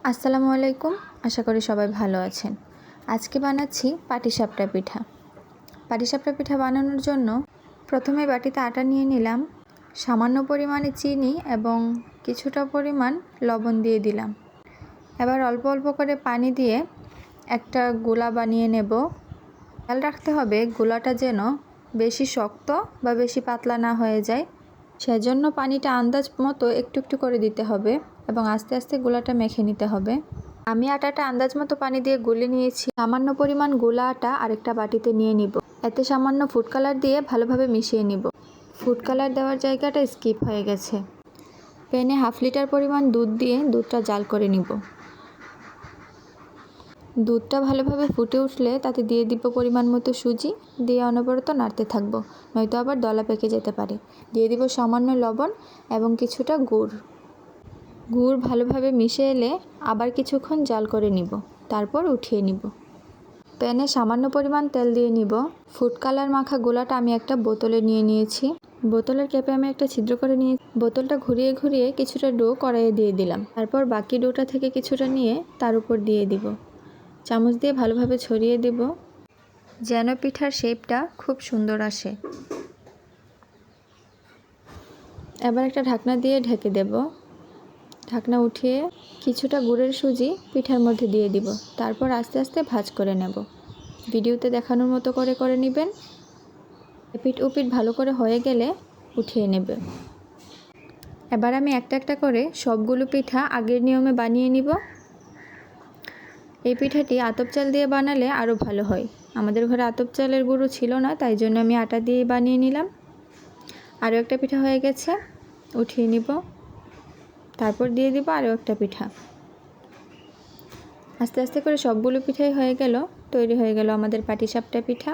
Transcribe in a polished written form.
আসসালামু আলাইকুম। আশা করি সবাই ভালো আছেন। আজকে বানাচ্ছি পাটিসাপটা পিঠা। পাটিসাপটা পিঠা বানানোর জন্য প্রথমে বাটিতে আটা নিয়ে নিলাম, সামান্য পরিমাণে চিনি এবং কিছুটা পরিমাণ লবণ দিয়ে দিলাম। এবার অল্প অল্প করে পানি দিয়ে একটা গোলা বানিয়ে নেব। খেয়াল রাখতে হবে গোলাটা যেন বেশি শক্ত বা বেশি পাতলা না হয়ে যায়, সেজন্য পানিটা আন্দাজ মতো একটু একটু করে দিতে হবে এবং আস্তে আস্তে গোলাটা মেখে নিতে হবে। আমি আটাটা আন্দাজ মতো পানি দিয়ে গুলে নিয়েছি। সামান্য পরিমাণ গোলা আটা আরেকটা বাটিতে নিয়ে নিব। এতে সামান্য ফুড কালার দিয়ে ভালোভাবে মিশিয়ে নিব। ফুড কালার দেওয়ার জায়গাটা স্কিপ হয়ে গেছে। প্যানে 1/2 লিটার পরিমাণ দুধ দিয়ে দুধটা জাল করে নিব। দুধটা ভালোভাবে ফুটে উঠলে তাতে দিয়ে দিব পরিমাণ মতো সুজি, দিয়ে অনবরত নাড়তে থাকবো, নয়তো আবার দলা পেকে যেতে পারে। দিয়ে দিব সামান্য লবণ এবং কিছুটা গুড় ভালোভাবে মিশে এলে আবার কিছুক্ষণ জাল করে নিব, তারপর উঠিয়ে নিব। প্যানে সামান্য পরিমাণ তেল দিয়ে নিব। ফুড কালার মাখা গোলাটা আমি একটা বোতলে নিয়ে নিয়েছি। বোতলের ক্যাপে আমি একটা ছিদ্র করে নিয়ে বোতলটা ঘুরিয়ে ঘুরিয়ে কিছুটা ডো কড়াইয়ে দিয়ে দিলাম। তারপর বাকি ডোটা থেকে কিছুটা নিয়ে তার উপর দিয়ে দিব। চামচ দিয়ে ভালোভাবে ছড়িয়ে দিব যেন পিঠার শেপটা খুব সুন্দর আসে। এবার একটা ঢাকনা দিয়ে ঢেকে দেব। ঢাকনা উঠিয়ে কিছুটা গুড়ের সুজি পিঠার মধ্যে দিয়ে দিব। তারপর আস্তে আস্তে ভাঁজ করে নেব। ভিডিওতে দেখানোর মতো করে নেবেন। এপিঠ ওপিঠ ভালো করে হয়ে গেলে উঠিয়ে নেবে। এবার আমি একটা একটা করে সবগুলো পিঠা আগের নিয়মে বানিয়ে নিব। এই পিঠাটি আতপ চাল দিয়ে বানালে আরও ভালো হয়। আমাদের ঘরে আতপ চালের গুঁড়ো ছিল না, তাই জন্য আমি আটা দিয়ে বানিয়ে নিলাম। আরও একটা পিঠা হয়ে গেছে, উঠিয়ে নিব। তারপর দিয়ে দিব আরও একটা পিঠা। আস্তে আস্তে করে সবগুলো পিঠাই হয়ে গেল। তৈরি হয়ে গেল আমাদের পাটিসাপটা পিঠা।